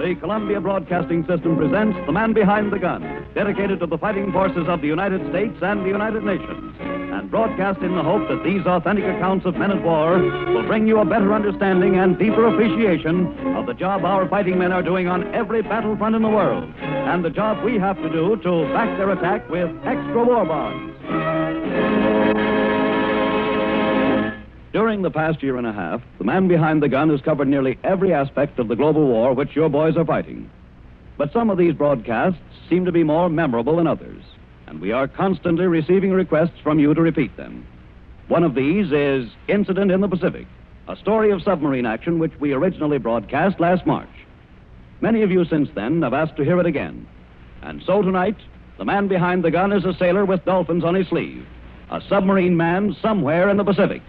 The Columbia Broadcasting System presents The Man Behind the Gun, dedicated to the fighting forces of the United States and the United Nations, and broadcast in the hope that these authentic accounts of men at war will bring you a better understanding and deeper appreciation of the job our fighting men are doing on every battlefront in the world, and the job we have to do to back their attack with extra war bonds. During the past year and a half, The Man Behind the Gun has covered nearly every aspect of the global war which your boys are fighting. But some of these broadcasts seem to be more memorable than others, and we are constantly receiving requests from you to repeat them. One of these is Incident in the Pacific, a story of submarine action which we originally broadcast last March. Many of you since then have asked to hear it again. And so tonight, The Man Behind the Gun is a sailor with dolphins on his sleeve, a submarine man somewhere in the Pacific.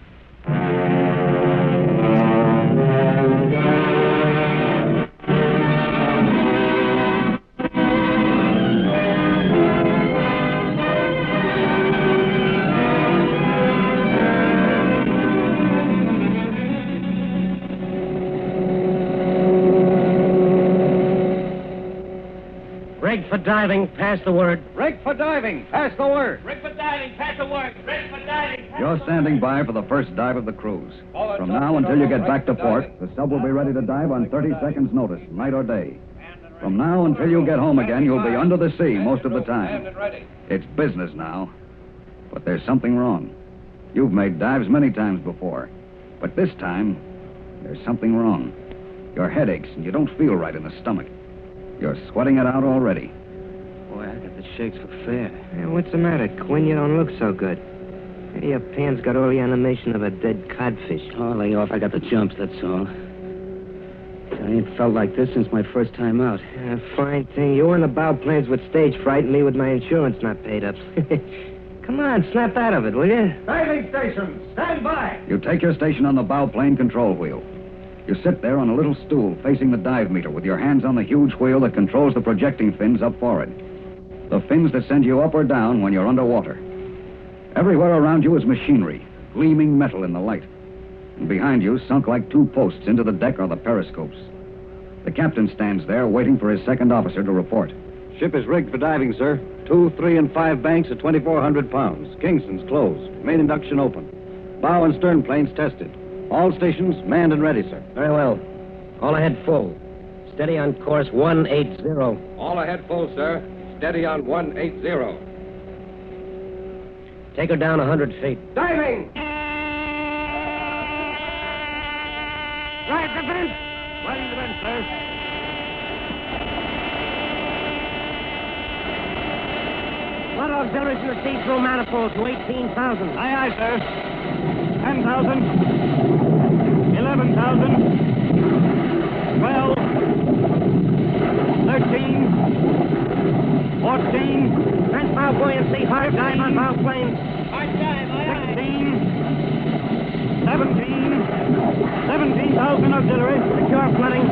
Rig for diving, pass the word. Rig for diving, pass the word. Rig for diving, pass the word. Rig for diving. You're standing by for the first dive of the cruise. From now until you get back to port, the sub will be ready to dive on 30 seconds' notice, night or day. From now until you get home again, you'll be under the sea most of the time. It's business now. But there's something wrong. You've made dives many times before. But this time, there's something wrong. Your head aches and you don't feel right in the stomach. You're sweating it out already. Boy, I got the shakes for fair. Hey, what's the matter, Quinn? You don't look so good. Hey, your pan's got all the animation of a dead codfish. Oh, lay off. I got the jumps, that's all. I ain't felt like this since my first time out. Fine thing. You were in the bow planes with stage fright and me with my insurance not paid up. Come on, snap out of it, will you? Diving station, stand by. You take your station on the bow plane control wheel. You sit there on a little stool facing the dive meter with your hands on the huge wheel that controls the projecting fins up forward. The fins that send you up or down when you're underwater. Everywhere around you is machinery, gleaming metal in the light. And behind you, sunk like two posts into the deck, are the periscopes. The captain stands there waiting for his second officer to report. Ship is rigged for diving, sir. 2, 3, and 5 banks at 2,400 pounds. Kingston's closed. Main induction open. Bow and stern planes tested. All stations manned and ready, sir. Very well. All ahead full. Steady on course 180. All ahead full, sir. Steady on 180. Take her down 100 feet. Diving! Right the vent. Right the vent, sir. Flood auxiliaries in the see-through manifold to 18,000. Aye, aye, sir. 10,000. 11,000. 12. 13. 14. Transbow buoyancy, hard dive on bow planes. Hard dive, aye, aye. 16. 17. 17,000 auxiliary. Secure flooding.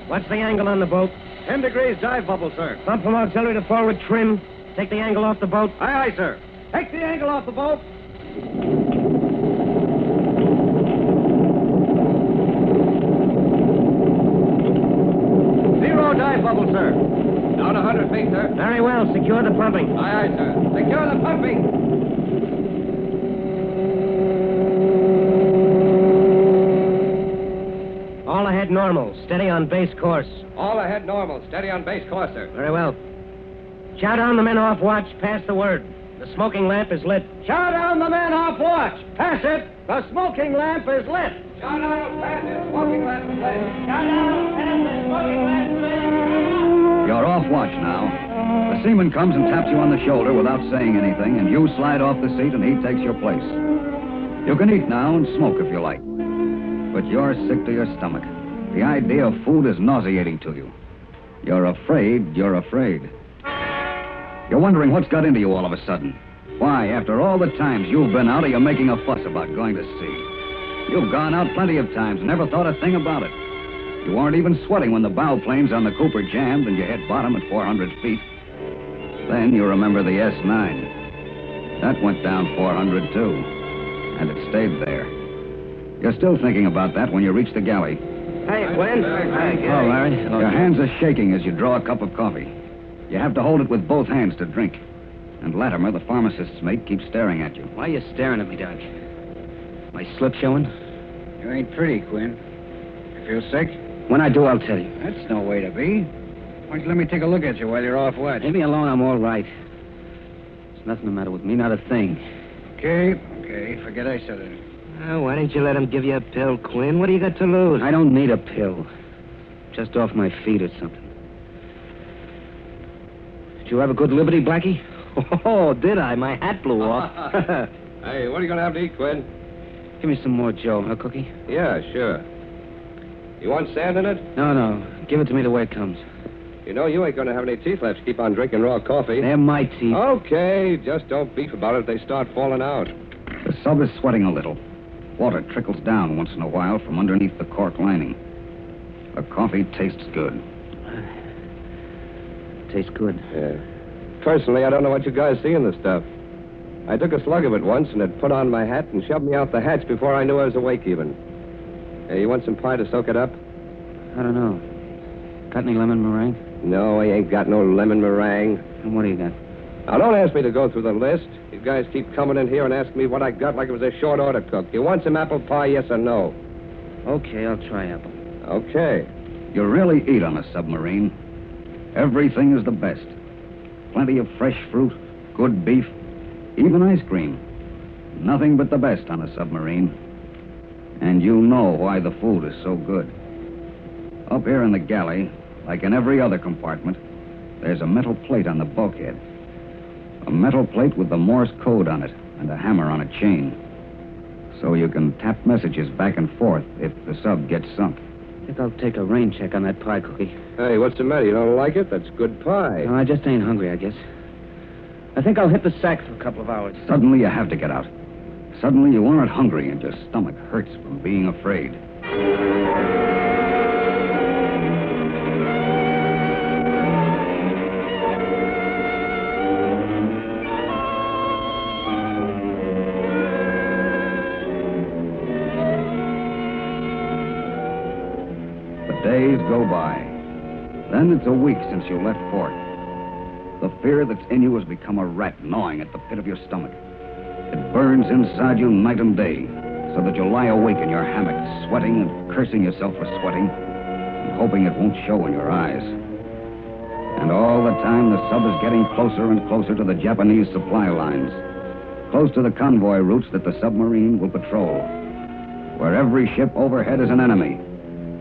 What's the angle on the boat? 10 degrees dive bubble, sir. Bump from auxiliary to forward trim. Take the angle off the boat. Aye, aye, sir. Take the angle off the boat. Zero dive bubble, sir. Down 100 feet, sir. Very well. Secure the pumping. Aye, aye, sir. Secure the pumping. All ahead normal. Steady on base course. All ahead normal. Steady on base course, sir. Very well. Shout down the men off watch. Pass the word. The smoking lamp is lit. Shout down the man off watch. Pass it. The smoking lamp is lit. Shout out, pass it. Smoking lamp is lit. Shout out, pass the smoking lamp. You're off watch now. The seaman comes and taps you on the shoulder without saying anything, and you slide off the seat and he takes your place. You can eat now and smoke if you like. But you're sick to your stomach. The idea of food is nauseating to you. You're afraid you're afraid. You're wondering what's got into you all of a sudden. Why, after all the times you've been out, are you making a fuss about going to sea? You've gone out plenty of times and never thought a thing about it. You weren't even sweating when the bow planes on the Cooper jammed and you hit bottom at 400 feet. Then you remember the S-9. That went down 400, too. And it stayed there. You're still thinking about that when you reach the galley. Hey, Quinn. Hey, Hello, Larry. Hello, Your Jim. hands are shaking as you draw a cup of coffee. You have to hold it with both hands to drink. And Latimer, the pharmacist's mate, keeps staring at you. Why are you staring at me, Doc? My slip showing? You ain't pretty, Quinn. You feel sick? When I do, I'll tell you. That's no way to be. Why don't you let me take a look at you while you're off watch? Leave me alone, I'm all right. There's nothing the matter with me, not a thing. Okay. Forget I said it. Oh, why didn't you let him give you a pill, Quinn? What do you got to lose? I don't need a pill. Just off my feet or something. Did you have a good liberty, Blackie? Oh, did I? My hat blew off. Hey, what are you going to have to eat, Quinn? Give me some more Joe, huh, Cookie? Yeah, sure. You want sand in it? No. Give it to me the way it comes. You know you ain't going to have any teeth left to keep on drinking raw coffee. They're my teeth. Okay, just don't beef about it if they start falling out. The sub is sweating a little. Water trickles down once in a while from underneath the cork lining. The coffee tastes good. Tastes good. Yeah. Personally, I don't know what you guys see in the stuff. I took a slug of it once and it put on my hat and shoved me out the hatch before I knew I was awake even. Hey, you want some pie to soak it up? I don't know. Got any lemon meringue? No, I ain't got no lemon meringue. And what do you got? Now, don't ask me to go through the list. You guys keep coming in here and asking me what I got like it was a short order cook. You want some apple pie, yes or no? Okay, I'll try apple. Okay. You really eat on a submarine. Everything is the best. Plenty of fresh fruit, good beef, even ice cream. Nothing but the best on a submarine. And you know why the food is so good. Up here in the galley, like in every other compartment, there's a metal plate on the bulkhead. A metal plate with the Morse code on it and a hammer on a chain. So you can tap messages back and forth if the sub gets sunk. I think I'll take a rain check on that pie, Cookie. Hey, what's the matter? You don't like it? That's good pie. No, I just ain't hungry, I guess. I think I'll hit the sack for a couple of hours. Suddenly you have to get out. Suddenly you aren't hungry and your stomach hurts from being afraid. The days go by. Then it's a week since you left port. The fear that's in you has become a rat gnawing at the pit of your stomach. It burns inside you night and day, so that you lie awake in your hammock, sweating and cursing yourself for sweating, and hoping it won't show in your eyes. And all the time, the sub is getting closer and closer to the Japanese supply lines, close to the convoy routes that the submarine will patrol, where every ship overhead is an enemy,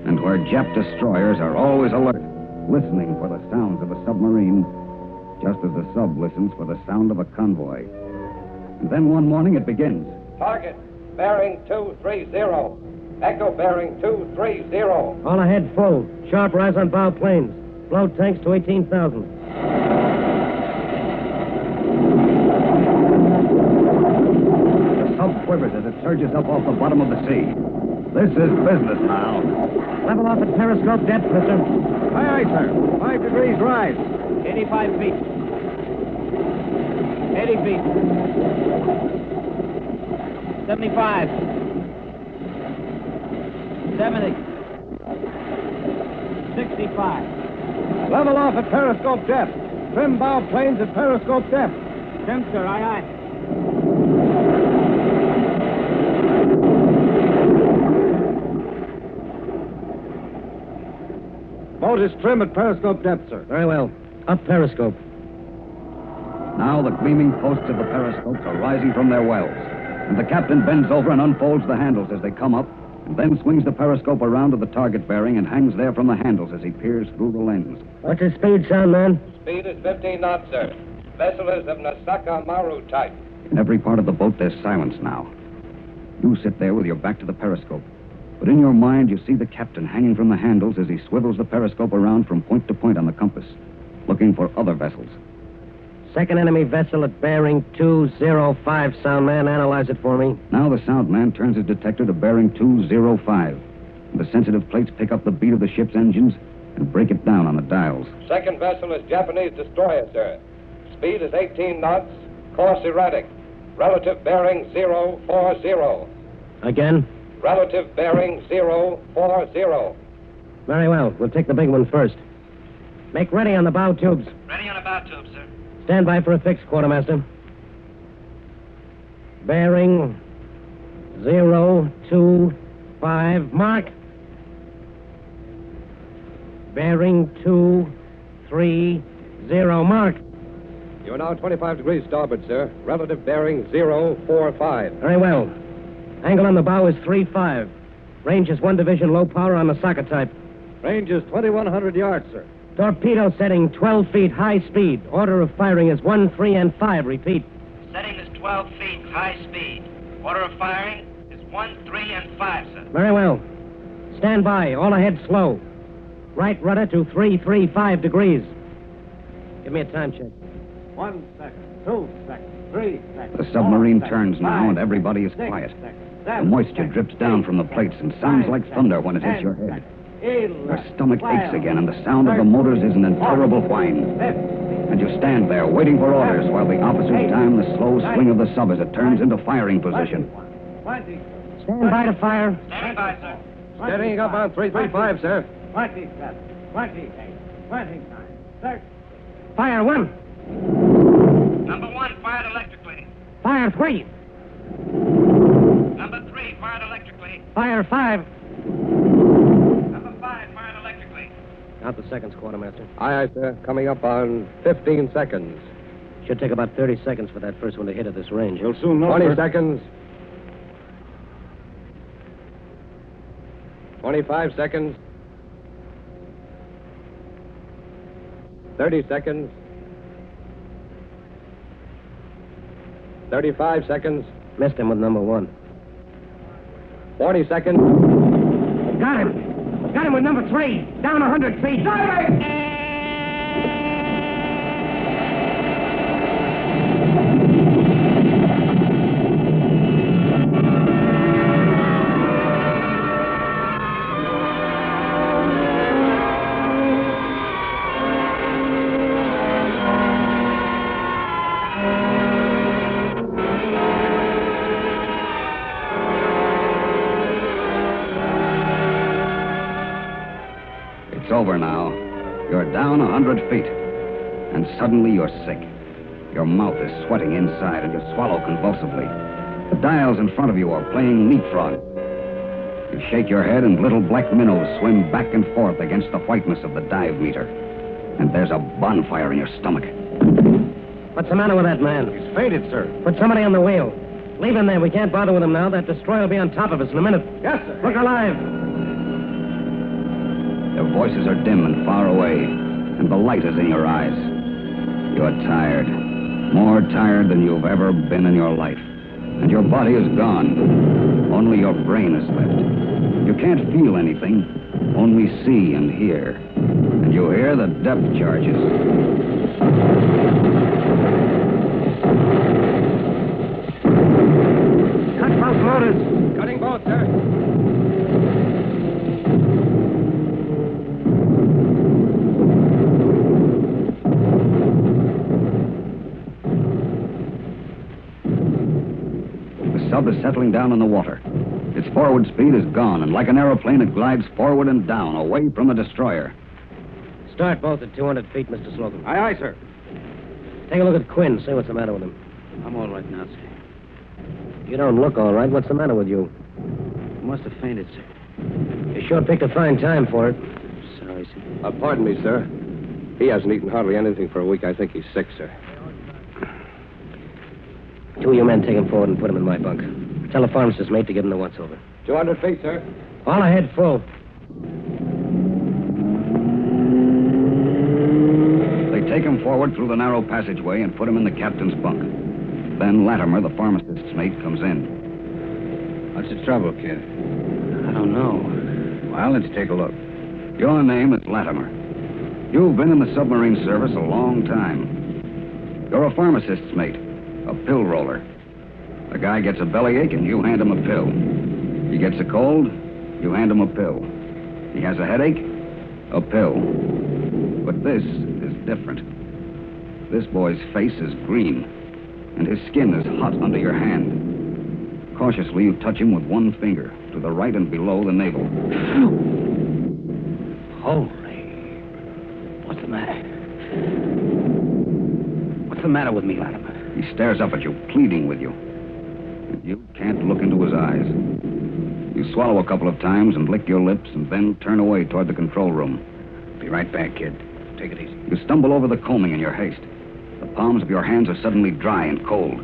and where Jap destroyers are always alert, listening for the sounds of a submarine, just as the sub listens for the sound of a convoy. And then one morning it begins. Target, bearing 230. Echo bearing 230. All ahead full. Sharp rise on bow planes. Blow tanks to 18,000. The sub quivers as it surges up off the bottom of the sea. This is business now. Level off at periscope depth, mister. Aye, sir. 5 degrees rise. 85 feet. 80 feet. 75. 70. 65. Level off at periscope depth. Trim bow planes at periscope depth. Trim, sir. Aye, aye. Boat is trim at periscope depth, sir. Very well. Up periscope. Now the gleaming posts of the periscopes are rising from their wells, and the captain bends over and unfolds the handles as they come up, and then swings the periscope around to the target bearing and hangs there from the handles as he peers through the lens. What's his speed, sound man? Speed is 15 knots, sir. Vessel is of Nasaka Maru type. In every part of the boat, there's silence now. You sit there with your back to the periscope, but in your mind you see the captain hanging from the handles as he swivels the periscope around from point to point on the compass, looking for other vessels. Second enemy vessel at bearing 205, sound man. Analyze it for me. Now the sound man turns his detector to bearing 205. And the sensitive plates pick up the beat of the ship's engines and break it down on the dials. Second vessel is Japanese destroyer, sir. Speed is 18 knots. Course erratic. Relative bearing 040. Again? Relative bearing 040. Very well. We'll take the big one first. Make ready on the bow tubes. Ready on the bow tube, sir. Stand by for a fix, Quartermaster. Bearing 025. Mark. Bearing 230. Mark. You're now 25 degrees starboard, sir. Relative bearing 045. Very well. Angle on the bow is 3-5. Range is 1 division low power on the socket type. Range is 2,100 yards, sir. Torpedo setting 12 feet high speed. Order of firing is 1, 3, and 5. Repeat. Setting is 12 feet, high speed. Order of firing is 1, 3, and 5, sir. Very well. Stand by. All ahead slow. Right rudder to 335 degrees. Give me a time check. 1 second, 2 seconds, 3 seconds. The submarine 4 turns seconds, now, and 5 everybody is seconds, quiet. 6 seconds, The 7 moisture seconds, drips down from the 8 plates and seconds, sounds 9 like thunder when it hits 10 your head. seconds, 11, Your stomach aches 12, again, and the sound of the motors is an intolerable whine. 15, And you stand there waiting for orders while the officers time the slow swing of the sub as it turns into firing position. 20, Stand by to fire. Standing by, sir. Steadying up on 335, sir. 27, 28, 29, 30. Fire 1. Number 1 fired electrically. Fire 3. Number 3 fired electrically. Fire 5. Number 5 fired electrically. Out the seconds, Quartermaster. Aye, aye, sir. Coming up on 15 seconds. Should take about 30 seconds for that first one to hit at this range. You'll soon know. 20 seconds. 25 seconds. 30 seconds. 35 seconds. Missed him with number 1. 40 seconds. Got him. Got him with number 3. Down 100 feet. It's over now. You're down 100 feet. And suddenly you're sick. Your mouth is sweating inside and you swallow convulsively. The dials in front of you are playing leapfrog. You shake your head and little black minnows swim back and forth against the whiteness of the dive meter. And there's a bonfire in your stomach. What's the matter with that man? He's fainted, sir. Put somebody on the wheel. Leave him there. We can't bother with him now. That destroyer will be on top of us in a minute. Yes, sir. Look alive. Their voices are dim and far away, and the light is in your eyes. You're tired. More tired than you've ever been in your life. And your body is gone. Only your brain is left. You can't feel anything, only see and hear. And you hear the depth charges. Cut both motors. Cutting both, sir. The sub is settling down in the water. Its forward speed is gone, and like an aeroplane, it glides forward and down, away from the destroyer. Start both at 200 feet, Mr. Slocum. Aye, aye, sir. Take a look at Quinn. See what's the matter with him. I'm all right now, sir. You don't look all right. What's the matter with you? I must have fainted, sir. You sure picked a fine time for it. Sorry, sir. Pardon me, sir. He hasn't eaten hardly anything for a week. I think he's sick, sir. 2 of you men take him forward and put him in my bunk. Tell the pharmacist mate to give him the once-over. 200 feet, sir. All ahead full. They take him forward through the narrow passageway and put him in the captain's bunk. Then Latimer, the pharmacist's mate, comes in. What's the trouble, kid? I don't know. Well, let's take a look. Your name is Latimer. You've been in the submarine service a long time. You're a pharmacist's mate, a pill roller. A guy gets a bellyache and you hand him a pill. He gets a cold, you hand him a pill. He has a headache, a pill. But this is different. This boy's face is green, and his skin is hot under your hand. Cautiously, you touch him with one finger, to the right and below the navel. Holy. What's the matter? What's the matter with me, Latimer? He stares up at you, pleading with you. You can't look into his eyes. You swallow a couple of times and lick your lips and then turn away toward the control room. Be right back, kid. Take it easy. You stumble over the combing in your haste. The palms of your hands are suddenly dry and cold.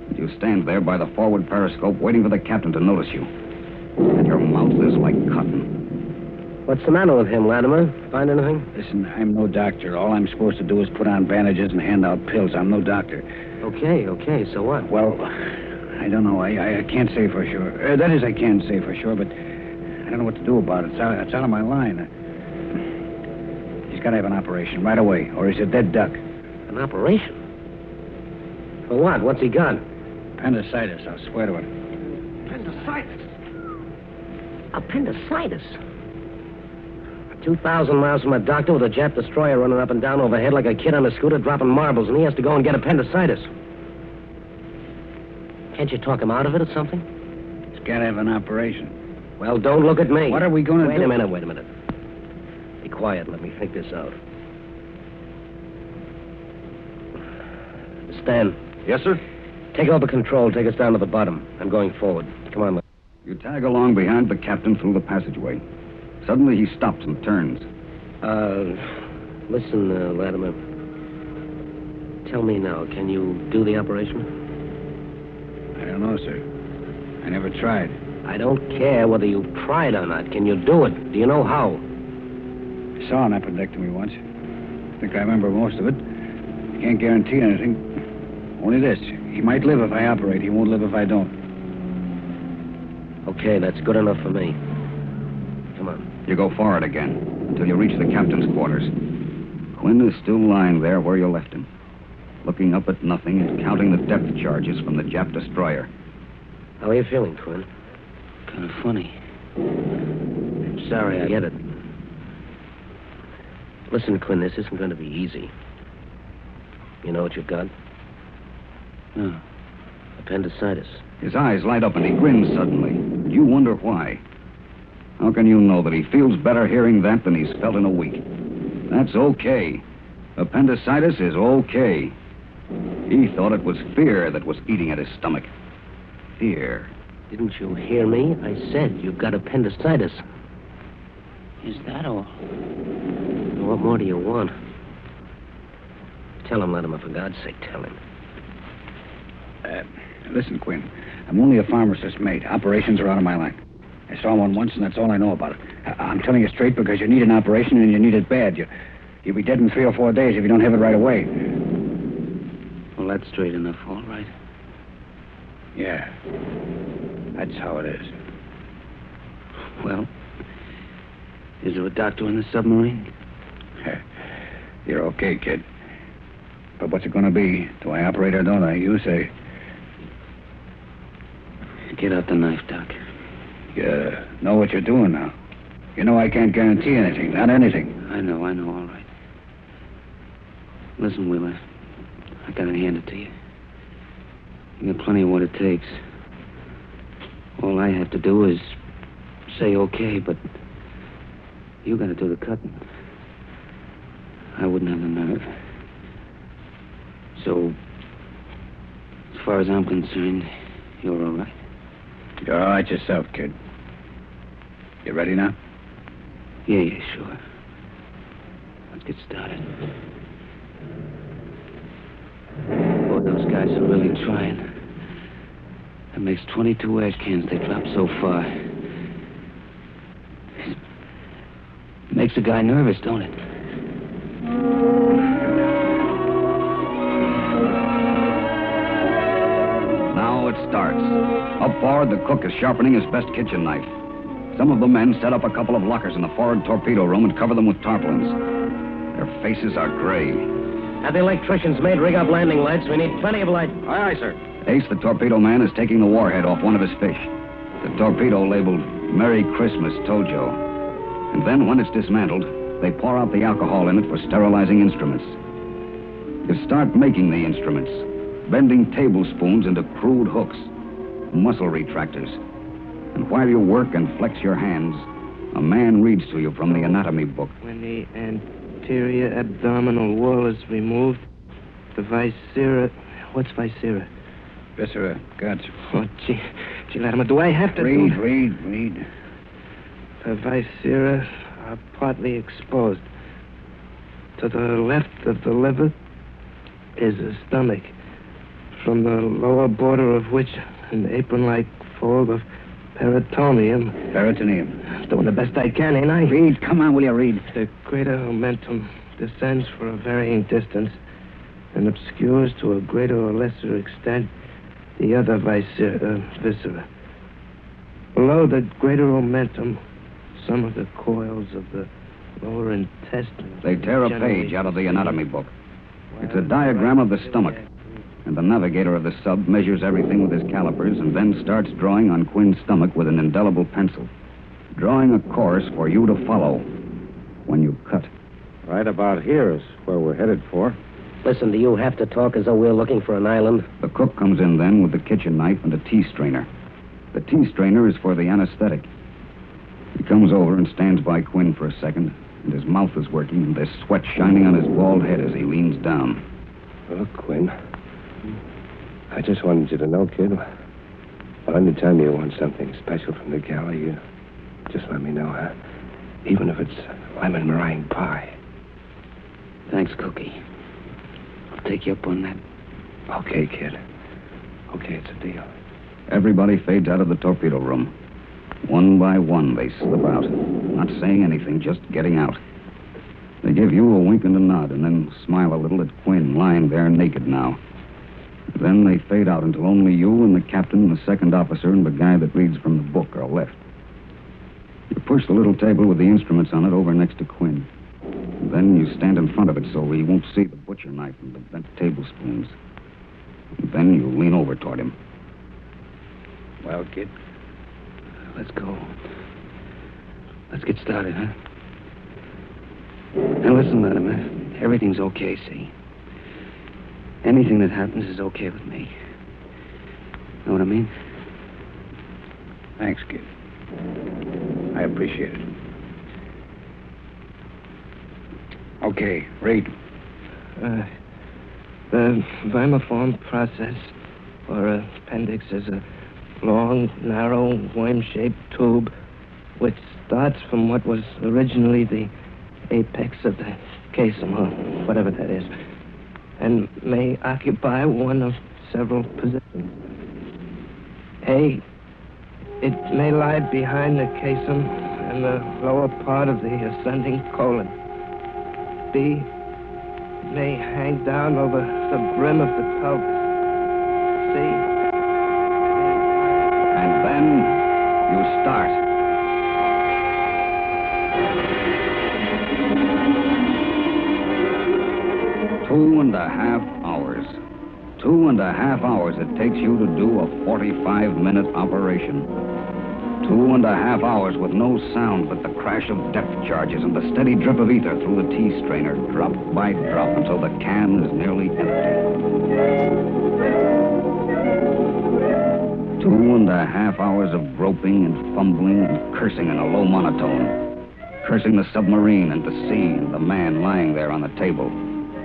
And you stand there by the forward periscope waiting for the captain to notice you. And your mouth is like cotton. What's the matter with him, Latimer? Find anything? Listen, I'm no doctor. All I'm supposed to do is put on bandages and hand out pills. I'm no doctor. Okay, so what? Well, I don't know. I can't say for sure. That is, I can say for sure, but I don't know what to do about it. It's out of my line. He's got to have an operation right away, or he's a dead duck. An operation? For what? What's he got? Appendicitis, I'll swear to it. Appendicitis? Appendicitis? 2,000 miles from a doctor with a Jap destroyer running up and down overhead like a kid on a scooter dropping marbles, and he has to go and get appendicitis. Can't you talk him out of it or something? He's got to have an operation. Well, don't look at me. What are we going to do? Wait a minute. Be quiet and let me think this out. Stan. Yes, sir? Take over control. Take us down to the bottom. I'm going forward. Come on. You tag along behind the captain through the passageway. Suddenly he stops and turns. Listen, Latimer. Tell me now, can you do the operation? I don't know, sir. I never tried. I don't care whether you've tried or not. Can you do it? Do you know how? I saw an appendectomy once. I think I remember most of it. I can't guarantee anything. Only this. He might live if I operate. He won't live if I don't. Okay, that's good enough for me. Come on. You go forward again until you reach the captain's quarters. Quinn is still lying there where you left him, looking up at nothing and counting the depth charges from the Jap destroyer. How are you feeling, Quinn? Kind of funny. Sorry, I get it. Listen, Quinn, this isn't going to be easy. You know what you've got? No. Appendicitis. His eyes light up and he grins suddenly. You wonder why. How can you know that he feels better hearing that than he's felt in a week? That's okay. Appendicitis is okay. He thought it was fear that was eating at his stomach. Fear. Didn't you hear me? I said you've got appendicitis. Is that all? What more do you want? Tell him, Latimer, for God's sake, tell him. Listen, Quinn. I'm only a pharmacist's mate. Operations are out of my line. I saw one once, and that's all I know about it. I'm telling you straight because you need an operation, and you need it bad. You'll be dead in 3 or 4 days if you don't have it right away. Well, that's straight enough, all right. Yeah. That's how it is. Well, is there a doctor in the submarine? You're okay, kid. But what's it going to be? Do I operate or don't I? You say. Get out the knife, Doc. You know what you're doing now. You know I can't guarantee anything, not anything. I know, all right. Listen, Wheeler, I gotta hand it to you. You got plenty of what it takes. All I have to do is say okay, but you gotta do the cutting. I wouldn't have the nerve. So, as far as I'm concerned, you're all right. You're all right yourself, kid. You ready now? Yeah, sure. Let's get started. Boy, those guys are really trying. That makes 22 ash cans they dropped so far. Makes a guy nervous, don't it? Now it starts. Up forward, the cook is sharpening his best kitchen knife. Some of the men set up a couple of lockers in the forward torpedo room and cover them with tarpaulins. Their faces are gray. Have the electricians made rig up landing lights. We need plenty of light. Aye, sir. Ace, the torpedo man, is taking the warhead off one of his fish. The torpedo labeled Merry Christmas Tojo. And then, when it's dismantled, they pour out the alcohol in it for sterilizing instruments. You start making the instruments, bending tablespoons into crude hooks. muscle retractors. And while you work and flex your hands, a man reads to you from the anatomy book. When the anterior abdominal wall is removed, the viscera... What's viscera? Viscera, guts. Oh, gee, Latimer, do I have to Read. The viscera are partly exposed. To the left of the liver is the stomach, from the lower border of which an apron-like fold of peritoneum. Peritoneum. Doing the best I can, ain't I? Read. Come on, will you read? The greater omentum descends for a varying distance and obscures to a greater or lesser extent the other viscera. Below the greater omentum, some of the coils of the lower intestine. They tear a page out of the anatomy book. It's a diagram of the stomach. And the navigator of the sub measures everything with his calipers and then starts drawing on Quinn's stomach with an indelible pencil. Drawing a course for you to follow when you cut. Right about here is where we're headed for. Listen, do you have to talk as though we're looking for an island? The cook comes in then with the kitchen knife and a tea strainer. The tea strainer is for the anesthetic. He comes over and stands by Quinn for a second, and his mouth is working, and there's sweat shining on his bald head as he leans down. Look, Quinn, I just wanted you to know, kid, well, anytime you want something special from the galley, you just let me know, huh? Even if it's lemon meringue pie. Thanks, Cookie. I'll take you up on that. Okay, kid. Okay, it's a deal. Everybody fades out of the torpedo room. One by one, they slip out, not saying anything, just getting out. They give you a wink and a nod, and then smile a little at Quinn, lying there naked now. Then they fade out until only you and the captain and the second officer and the guy that reads from the book are left. You push the little table with the instruments on it over next to Quinn. And then you stand in front of it so he won't see the butcher knife and the bent tablespoons. And then you lean over toward him. Well, kid. Let's go. Let's get started, huh? Now listen, Latimer. Everything's okay, see? Anything that happens is okay with me. Know what I mean? Thanks, kid. I appreciate it. Okay, read. The vermiform process, or appendix, is a long, narrow, worm-shaped tube which starts from what was originally the apex of the caisson, or whatever that is, and may occupy one of several positions. A, it may lie behind the caisson in the lower part of the ascending colon. B, it may hang down over the brim of the pelvis. C, And then you start. Two and a half hours. 2.5 hours it takes you to do a 45-minute operation. 2.5 hours with no sound but the crash of depth charges and the steady drip of ether through the tea strainer, drop by drop, until the can is nearly empty. 2.5 hours of groping and fumbling and cursing in a low monotone. Cursing the submarine and the sea and the man lying there on the table.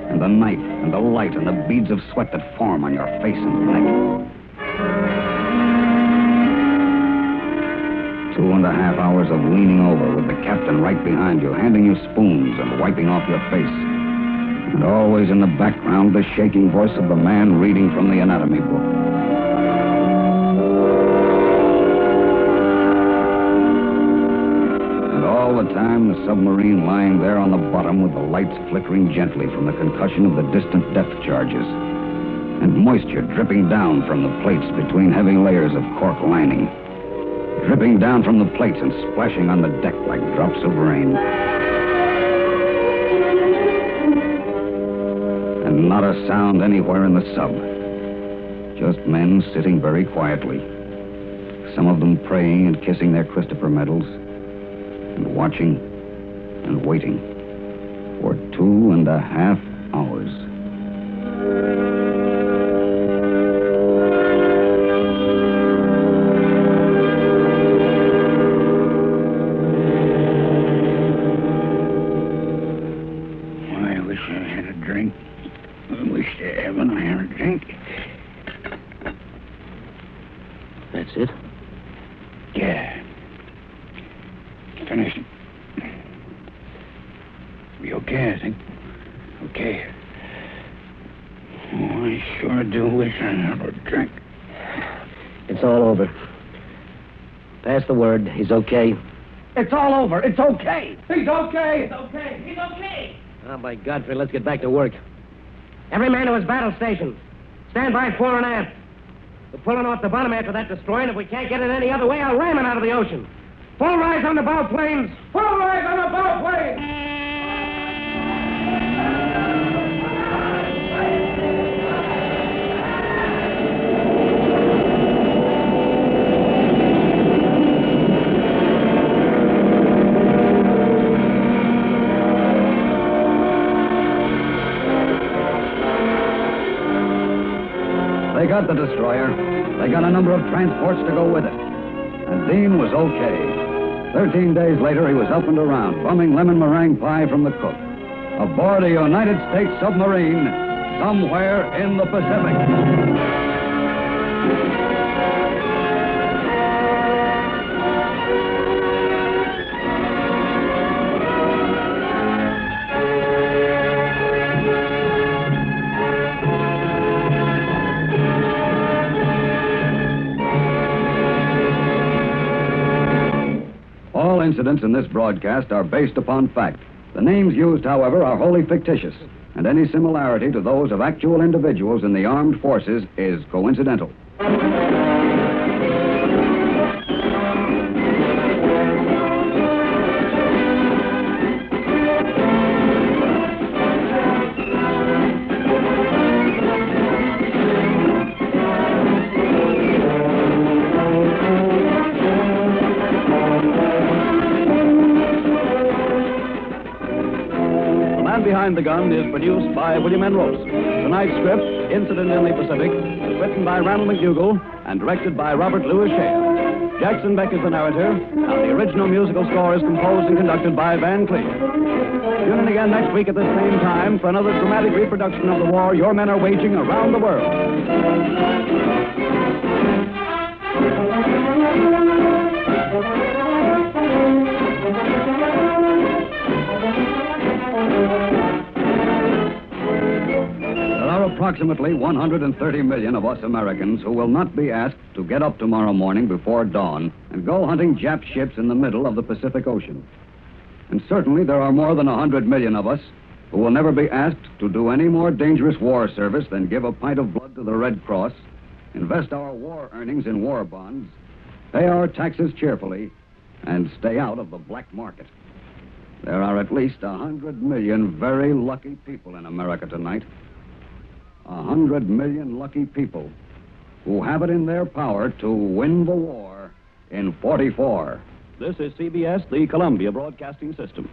And the knife and the light and the beads of sweat that form on your face and neck. 2.5 hours of leaning over with the captain right behind you, handing you spoons and wiping off your face. And always in the background, the shaking voice of the man reading from the anatomy book. All the time, the submarine lying there on the bottom with the lights flickering gently from the concussion of the distant depth charges, and moisture dripping down from the plates between heavy layers of cork lining, dripping down from the plates and splashing on the deck like drops of rain. And not a sound anywhere in the sub. Just men sitting very quietly, some of them praying and kissing their Christopher medals, and watching and waiting for 2.5 hours. finished. Be okay, I think. Okay. Oh, I sure do wish I had a drink. It's all over. Pass the word. He's okay. It's all over. It's okay. He's okay. It's okay. He's okay. Oh, by Godfrey, let's get back to work. Every man to his battle station. Stand by fore and aft. We're pulling off the bottom after that destroyer, and if we can't get it any other way, I'll ram it out of the ocean. Full rise on the bow planes. Full rise on the bow planes. They got the destroyer. They got a number of transports to go with it. And Dean was okay. 13 days later, he was up and around, bumming lemon meringue pie from the cook, aboard a United States submarine somewhere in the Pacific. All incidents in this broadcast are based upon fact. The names used, however, are wholly fictitious, and any similarity to those of actual individuals in the armed forces is coincidental. Behind the Gun is produced by William N. Roast. Tonight's script, Incident in the Pacific, is written by Randall McDougall and directed by Robert Louis Shea. Jackson Beck is the narrator, and the original musical score is composed and conducted by Van Cleef. Tune in again next week at the same time for another dramatic reproduction of the war your men are waging around the world. Approximately 130 million of us Americans who will not be asked to get up tomorrow morning before dawn and go hunting Jap ships in the middle of the Pacific Ocean. And certainly there are more than 100 million of us who will never be asked to do any more dangerous war service than give a pint of blood to the Red Cross, invest our war earnings in war bonds, pay our taxes cheerfully, and stay out of the black market. There are at least 100 million very lucky people in America tonight. 100 million lucky people who have it in their power to win the war in 44. This is CBS, the Columbia Broadcasting System.